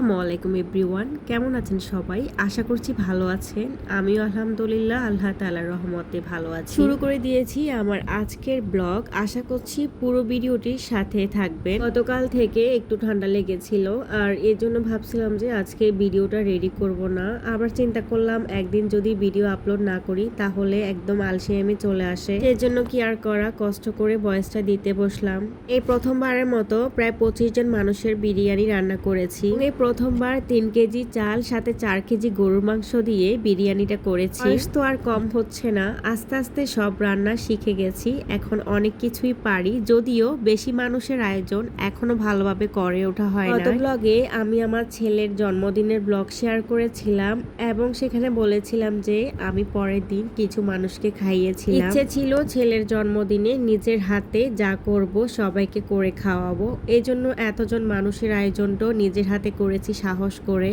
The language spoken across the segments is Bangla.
আসসালামু আলাইকুম এভরিওয়ান, কেমন আছেন সবাই? আশা করছি ভালো আছেন। আমিও আলহামদুলিল্লাহ আল্লাহ তাআলার রহমতে ভালো আছি। শুরু করে দিয়েছি আমার আজকের ব্লগ। আশা করছি পুরো ভিডিওটির সাথে থাকবেন। গতকাল থেকে একটু ঠান্ডা লেগেছিল, আর এর জন্য ভাবছিলাম যে আজকে ভিডিওটা রেডি করব না। আবার চিন্তা করলাম একদিন যদি ভিডিও আপলোড না করি তাহলে একদম আলসেমি চলে আসে। এর জন্য কি আর করা, কষ্ট করে ভয়েসটা দিতে বসলাম। এই প্রথমবারের মতো প্রায় 25 জন মানুষের বিরিয়ানি রান্না করেছি। এই প্রথমবার 3 কেজি চাল সাথে 4 কেজি গরুর মাংস দিয়ে বিরিয়ানিটা করেছি। তো আর কম হচ্ছে না, আস্তে আস্তে সব রান্না শিখে গেছি। এখন অনেক কিছুই পারি, যদিও বেশি মানুষের আয়োজন এখনো ভালোভাবে করে ওঠা হয় না। গত ব্লগে আমি আমার ছেলের জন্মদিনের ব্লগ শেয়ার করেছিলাম এবং সেখানে বলেছিলাম যে আমি পরের দিন কিছু মানুষকে খাইয়েছিলাম। ইচ্ছে ছিল ছেলের জন্মদিনে নিজের হাতে যা করব সবাইকে করে খাওয়াবো। এই জন্য এতজন মানুষের আয়োজনটাও নিজের হাতে করেছি সাহস করে।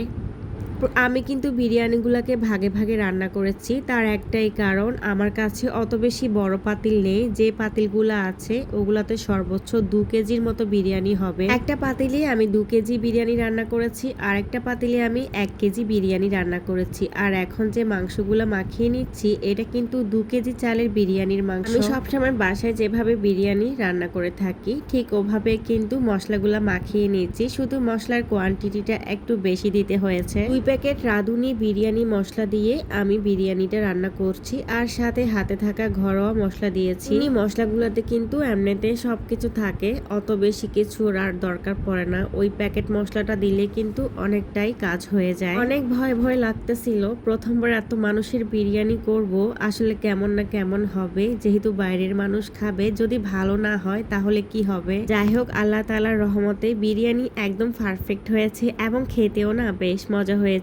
আমি কিন্তু বিরিয়ানিগুলোকে ভাগে ভাগে রান্না করেছি, তার একটাই কারণ আমার কাছে অত বেশি বড় পাতিল নেই। যে পাতিলগুলো আছে ওগুলাতে সর্বোচ্চ 2 কেজির মতো বিরিয়ানি হবে। একটা পাতিলে আমি 2 কেজি বিরিয়ানি রান্না করেছি, আর একটা পাতিলে আমি 1 কেজি বিরিয়ানি রান্না করেছি। আর এখন যে মাংসগুলো মাখিয়ে নিচ্ছি এটা কিন্তু 2 কেজি চালের বিরিয়ানির মাংস। আমি সবসময় বাসায় যেভাবে বিরিয়ানি রান্না করে থাকি ঠিক ওভাবে কিন্তু মশলাগুলো মাখিয়ে নিচ্ছি, শুধু মশলার কোয়ান্টিটিটা একটু বেশি দিতে হয়েছে। 2 প্যাকেট রাঁধুনি বিরিয়ানি মশলা দিয়ে আমি বিরিয়ানিটা রান্না করছি, আর সাথে হাতে থাকা ঘরোয়া মশলা দিয়েছি। এই মশলাগুলোতে কিন্তু এমনিতে সবকিছু থাকে, অত বেশি কিছু আর দরকার পড়ে না। ওই প্যাকেট মশলাটা দিলে কিন্তু অনেকটাই কাজ হয়ে যায়। অনেক ভয় ভয় লাগতেছিল, প্রথমবার এত মানুষের বিরিয়ানি করব, আসলে কেমন না কেমন হবে, যেহেতু বাইরের মানুষ খাবে, যদি ভালো না হয় তাহলে কি হবে। যাই হোক, আল্লাহ তাআলার রহমতে বিরিয়ানি একদম পারফেক্ট হয়েছে এবং খেতেও না বেশ মজা হয়েছিল।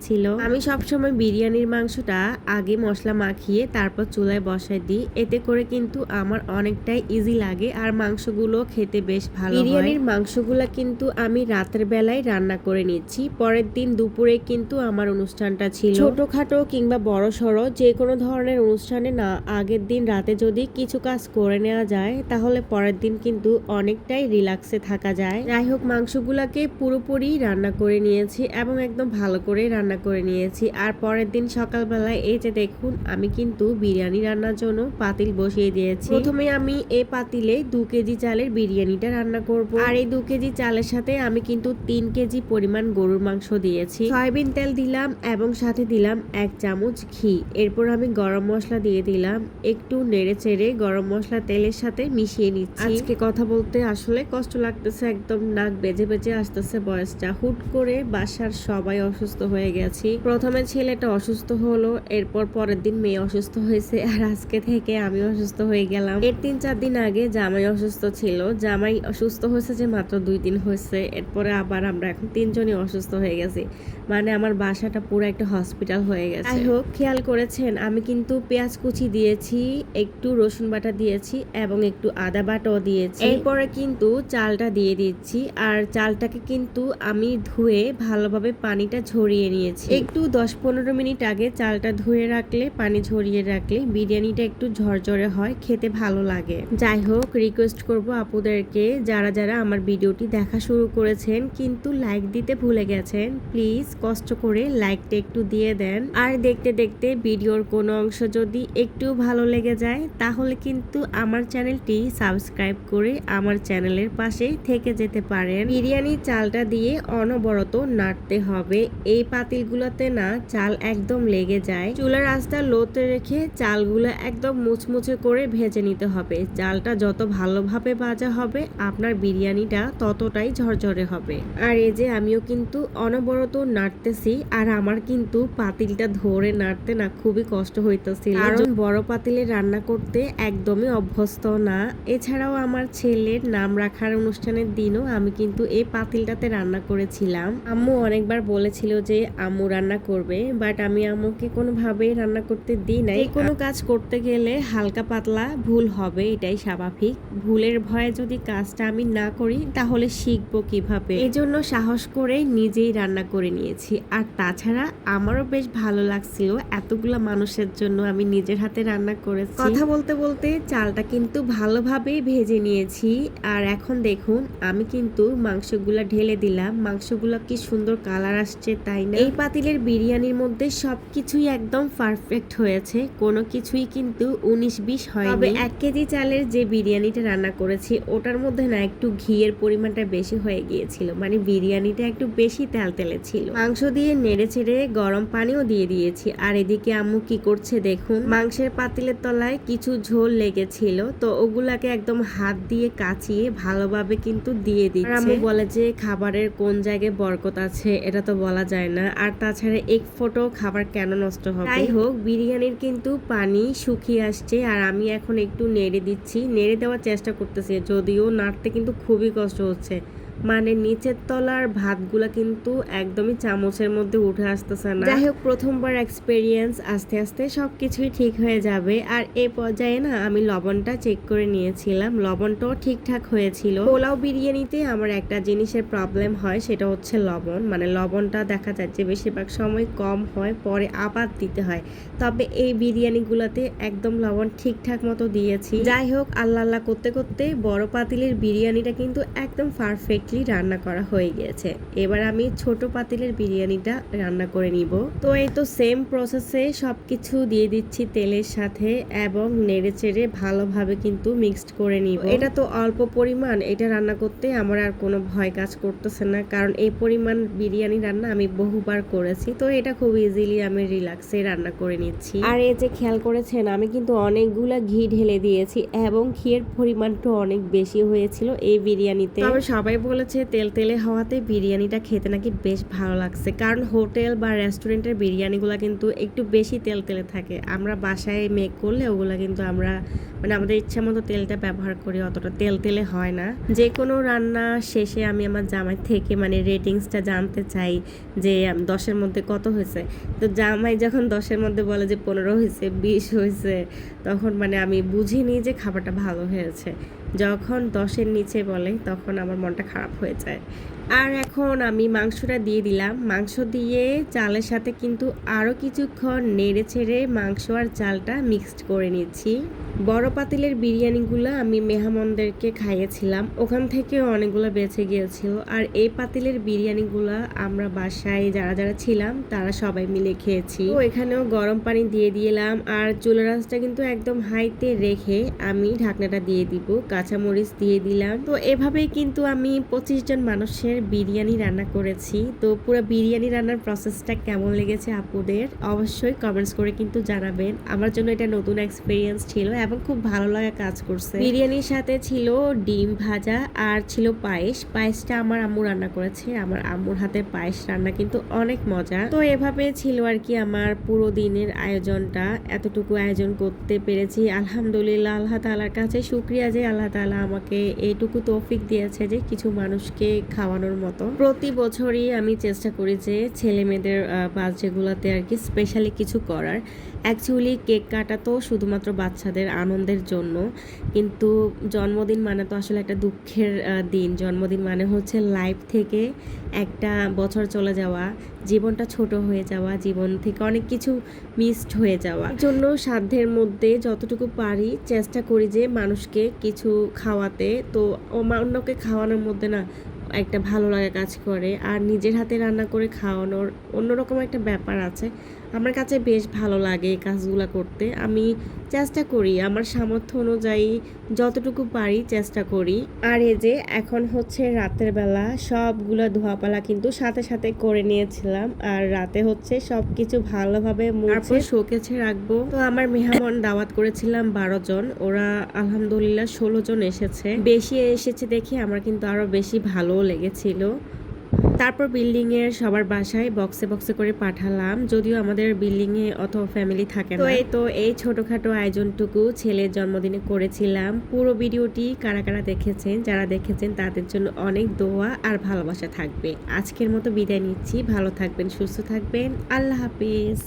আমি সবসময় বিরিয়ানির মাংসটা আগে মশলা মাখিয়ে তারপর চুলায় বসাই দিই, এতে করে কিন্তু আমার অনেকটাই ইজি লাগে আর মাংসগুলো খেতে বেশ ভালো হয়। বিরিয়ানির মাংসগুলা কিন্তু আমি রাতের বেলায় রান্না করে নিচ্ছি, পরের দিন দুপুরে কিন্তু আমার অনুষ্ঠানটা ছিল। ছোটখাটো কিংবা বড় সড়ো যে কোনো ধরনের অনুষ্ঠানে না আগের দিন রাতে যদি কিছু কাজ করে নেওয়া যায় তাহলে পরের দিন কিন্তু অনেকটাই রিল্যাক্সে থাকা যায়। যাই হোক, মাংসগুলাকে পুরোপুরি রান্না করে নিয়েছি এবং একদম ভালো করে রান্না করে নিয়েছি। আর পরের দিন সকালবেলায় এই যে দেখুন, আমি কিন্তু বিরিয়ানি রান্নার জন্য পাতিল বসিয়ে দিয়েছি। প্রথমে আমি এই পাতিলে 2 কেজি চালের বিরিয়ানিটা রান্না করব, আর এই 2 কেজি চালের সাথে আমি কিন্তু 3 কেজি পরিমাণ গরুর মাংস দিয়েছি। সয়াবিন তেল দিলাম এবং সাথে দিলাম 1 চামচ ঘি। এরপর আমি গরম মশলা দিয়ে দিলাম, একটু নেড়ে চেড়ে গরম মশলা তেলের সাথে মিশিয়ে নিচ্ছি। আজকে কথা বলতে আসলে কষ্ট লাগতেছে, একদম নাক বেজে বেজে আসতেছে বয়সটা। হুট করে বাসার সবাই অসুস্থ হয়ে গেছি। প্রথমে ছেলেটা অসুস্থ হলো, এরপর পরের দিন মেয়ে অসুস্থ হয়েছে, আর আজকে থেকে আমি অসুস্থ হয়ে গেলাম। এর 3-4 দিন আগে জামাই অসুস্থ ছিল, জামাই অসুস্থ হয়েছে যে মাত্র 2 দিন হয়েছে, এরপরে আবার আমরা এখন 3 জনই অসুস্থ হয়ে গেছি। মানে আমার বাসাটা পুরো একটা হসপিটাল হয়ে গেছে। যাই হোক, খেয়াল করেছেন আমি কিন্তু পেঁয়াজ কুচি দিয়েছি, একটু রসুন বাটা দিয়েছি এবং একটু আদা বাটাও দিয়েছি। এরপরে কিন্তু চালটা দিয়ে দিচ্ছি, আর চালটাকে কিন্তু আমি ধুয়ে ভালোভাবে পানিটা ঝরিয়ে নিয়েছি। একটু 10-15 মিনিট আগে চালটা ধুয়ে রাখলে, পানি ঝরিয়ে রাখলে বিরিয়ানিটা একটু ঝরঝরে হয়, খেতে ভালো লাগে। যাই হোক, রিকোয়েস্ট করব আপুদেরকে, যারা যারা আমার ভিডিওটি দেখা শুরু করেছেন কিন্তু লাইক দিতে ভুলে গেছেন, প্লিজ কষ্ট করে লাইকটা একটু দিয়ে দেন। আর দেখতে দেখতে ভিডিওর কোনো অংশ যদি একটু ভালো লেগে যায় তাহলে কিন্তু আমার চ্যানেলটি সাবস্ক্রাইব করে আমার চ্যানেলের পাশে থেকে যেতে পারেন। বিরিয়ানি চালটা দিয়ে অনবরত নাড়তে হবে, এই পাতিলগুলোতে না চাল একদম লেগে যায়। চুলার আঁচটা লোতে রেখে চালগুলো একদম মুচমুচে করে ভেজে নিতে হবে। চালটা যত ভালোভাবে ভাজা হবে আপনার বিরিয়ানিটা ততটাই ঝরঝরে হবে। আর এই যে আমিও কিন্তু অনবরত নাড়তেছি, আর আমার কিন্তু পাতিলটা ধরে নাড়তে না খুবই কষ্ট হইতেছিল, কারণ বড় পাতিলে রান্না করতে একদমই অভ্যস্ত না। এছাড়াও আমার ছেলের নাম রাখার অনুষ্ঠানের দিনও আমি কিন্তু এই পাতিলটাতে রান্না করেছিলাম। আম্মু অনেকবার বলেছিল যে আম্মু রান্না করবে, বাট আমি আম্মুকে কোনোভাবেই রান্না করতে দিই নাই। কোনো কাজ করতে গেলে হালকা পাতলা ভুল হবে, এটাই স্বাভাবিক। ভুলের ভয়ে যদি কাজটা আমি না করি তাহলে শিখবো কিভাবে, এজন্য সাহস করে নিজেই রান্না করে নিয়েছি। আর তাছাড়া আমারও বেশ ভালো লাগছিল, এতগুলা মানুষের জন্য আমি নিজের হাতে রান্না করেছি। কথা বলতে বলতে চালটা কিন্তু ভালোভাবেই ভেজে নিয়েছি। আর এখন দেখুন আমি কিন্তু মাংসগুলা ঢেলে দিলাম। মাংসগুলো কি সুন্দর কালার আসছে, তাই না? এই পাতিলের বিরিয়ানির মধ্যে সবকিছুই একদম পারফেক্ট হয়েছে, কোনো কিছুই কিন্তু 19-20 হয়নি। তবে 1 কেজি চালের যে বিরিয়ানিটা রান্না করেছি ওটার মধ্যে না একটু ঘিয়ের পরিমাণটা বেশি হয়ে গিয়েছিল, মানে বিরিয়ানিটা একটু বেশি তেলতেলে ছিল। মাংস দিয়ে নেড়ে ছেড়ে গরম পানিও দিয়ে দিয়েছি। আর এদিকে আম্মু কি করছে দেখুন, মাংসের পাতিলের তলায় কিছু ঝোল লেগেছিল, তো ওগুলাকে একদম হাত দিয়ে কাচিয়ে ভালোভাবে কিন্তু দিয়ে দিচ্ছে। আম্মু বলে যে খাবারের কোন জায়গায় বরকত আছে এটা তো বলা যায় না, আর তাছাড়া এক ফোঁটো খাবার কেন নষ্ট হবে। যাই হোক, বিরিয়ানির কিন্তু পানি শুকিয়ে আসছে আর আমি এখন একটু নেড়ে দিচ্ছি, নেড়ে দেওয়ার চেষ্টা করতেছি, যদিও নাড়তে কিন্তু খুবই কষ্ট হচ্ছে। মানে নিচের তলার ভাতগুলা কিন্তু একদমই চামচের মধ্যে উঠে আসতেছে না। যাই হোক, প্রথমবার এক্সপেরিয়েন্স, আস্তে আস্তে সবকিছুই ঠিক হয়ে যাবে। আর এই পর্যায়ে না আমি লবণটা চেক করে নিয়েছিলাম, লবণটাও ঠিকঠাক হয়েছিল। পোলাও বিরিয়ানিতে আমার একটা জিনিসের প্রবলেম হয়, সেটা হচ্ছে লবণ। মানে লবণটা দেখা যায় যে বেশিরভাগ সময় কম হয়, পরে আবার দিতে হয়। তবে এই বিরিয়ানিগুলোতে একদম লবণ ঠিকঠাক মতো দিয়েছি। যাই হোক, আল্লাহ আল্লাহ করতে করতে বড় পাতিলের বিরিয়ানিটা কিন্তু একদম পারফেক্ট রান্না করা হয়ে গিয়েছে। এবার আমি ছোট পাতিলের বিরিয়ানিটা রান্না করে নিব। তো এই তো সেম প্রসেসে সবকিছু দিয়ে দিচ্ছি তেলের সাথে এবং নেড়ে চেড়ে ভালোভাবে কিন্তু মিক্সড করে নিব। এটা তো অল্প পরিমাণ, এটা রান্না করতে আমার আর কোনো ভয় কাজ করতেছে না, কারণ এই পরিমাণ বিরিয়ানি রান্না আমি বহুবার করেছি, তো এটা খুব ইজিলি আমি রিল্যাক্সে রান্না করে নিচ্ছি। আর এই যে খেয়াল করেছেন আমি কিন্তু অনেকগুলা ঘি ঢেলে দিয়েছি এবং ঘিয়ের পরিমাণটা অনেক বেশি হয়েছিল এই বিরিয়ানিতে। তবে সবাই বলেছে তেল তেলে হওয়াতে বিরিয়ানিটা খেতে নাকি বেশ ভালো লাগছে, কারণ হোটেল বা রেস্টুরেন্টের বিরিয়ানিগুলো কিন্তু একটু বেশি তেল তেলে থাকে। আমরা বাসায় মেক করলে ওগুলা কিন্তু আমরা মানে আমাদের ইচ্ছা মতো তেলটা ব্যবহার করি, অতটা তেল তেলে হয় না। যে কোনো রান্না শেষে আমি আমার জামাই থেকে মানে রেটিংসটা জানতে চাই যে 10-এর মধ্যে কত হয়েছে। তো জামাই যখন 10-এর মধ্যে বলে যে 15 হয়েছে, 20 হয়েছে, তখন মানে আমি বুঝিনি যে খাবারটা ভালো হয়েছে। যখন 10-এর নিচে বলে তখন আমার মনটা খারাপ হয়ে যায়। আর এখন আমি মাংসটা দিয়ে দিলাম। মাংস দিয়ে চালের সাথে কিন্তু আরও কিছুক্ষণ নেড়ে ছেড়ে মাংস আর চালটা মিক্সড করে নিচ্ছি। বড় পাতিলের বিরিয়ানিগুলো আমি মেহমানদেরকে খাইয়েছিলাম, ওখান থেকে অনেকগুলো বেঁচে গিয়েছিল। আর এই পাতিলের বিরিয়ানিগুলো আমরা বাসায় যারা যারা ছিলাম তারা সবাই মিলে খেয়েছি। তো এখানেও গরম পানি দিয়ে দিলাম, আর চুলার আঁচটা কিন্তু একদম হাইতে রেখে আমি ঢাকনাটা দিয়ে দিব, কাঁচামরিচ দিয়ে দিলাম। তো এভাবেই কিন্তু আমি 25 জন মানুষের বিরিয়ানি রান্না করেছি। তো পুরো বিরিয়ানি রান্নার প্রসেসটা কেমন লেগেছে আপুদের অবশ্যই কমেন্টস করে কিন্তু জানাবেন। আমার জন্য এটা নতুন এক্সপিরিয়েন্স ছিল এবং খুব ভালো লাগা কাজ করছে। বিরিয়ানির সাথে ছিল ডিম ভাজা আর ছিল পায়েস। পায়েসটা আমার আম্মু রান্না করেছে, আমার আম্মুর হাতে পায়েস রান্না কিন্তু অনেক মজা। তো এভাবে ছিল আর কি আমার পুরো দিনের আয়োজনটা। এতটুকু আয়োজন করতে পেরেছি, আলহামদুলিল্লাহ। আল্লাহ তাআলার কাছে শুকরিয়া যে আল্লাহ তাআলা আমাকে এইটুকু তৌফিক দিয়েছে যে কিছু মানুষকে খাওয়ানোর মতো। প্রতি বছরই আমি চেষ্টা করি যে ছেলে মেয়েদের বার্থডেগুলোতে আর কি স্পেশালি কিছু করার। অ্যাকচুয়ালি কেক কাটা তো শুধুমাত্র বাচ্চাদের আনন্দের জন্য, কিন্তু জন্মদিন মানে তো আসলে একটা দুঃখের দিন। জন্মদিন মানে হচ্ছে লাইফ থেকে একটা বছর চলে যাওয়া, জীবনটা ছোট হয়ে যাওয়া, জীবন থেকে অনেক কিছু মিসড হয়ে যাওয়া। এই জন্য সাধ্যের মধ্যে যতটুকু পারি চেষ্টা করি যে মানুষকে কিছু খাওয়াতে। তো অন্যকে খাওয়ানোর মধ্যে না একটা ভালো লাগা কাজ করে, আর নিজের হাতে রান্না করে খাওয়ানোর অন্যরকম একটা ব্যাপার আছে। আমার কাছে বেশ ভালো লাগে এই কাজগুলো করতে। আমি চেষ্টা করি আমার সামর্থ্য অনুযায়ী যতটুকু পারি চেষ্টা করি। আর এই যে এখন হচ্ছে রাতের বেলা, সবগুলো ধোয়াপালা কিন্তু সাথে সাথে করে নিয়েছিলাম। আর রাতে হচ্ছে সবকিছু ভালোভাবে মুছে শোকেছে রাখবো। তো আমার মেহমান দাওয়াত করেছিলাম 12 জন, ওরা আলহামদুলিল্লাহ 16 জন এসেছে। বেশি এসেছে দেখে আমার কিন্তু আরো বেশি ভালো লেগেছিল। তারপর বিল্ডিং এর সবার বাসায় বক্সে বক্সে করে পাঠালাম, যদিও আমাদের বিল্ডিং এ অত ফ্যামিলি থাকে না। তো এই ছোটখাটো আয়োজনটুকু ছেলের জন্মদিনে করেছিলাম। পুরো ভিডিওটি কারা কারা দেখেছেন, যারা দেখেছেন তাদের জন্য অনেক দোয়া আর ভালোবাসা থাকবে। আজকের মতো বিদায় নিচ্ছি, ভালো থাকবেন, সুস্থ থাকবেন, আল্লাহ হাফিজ।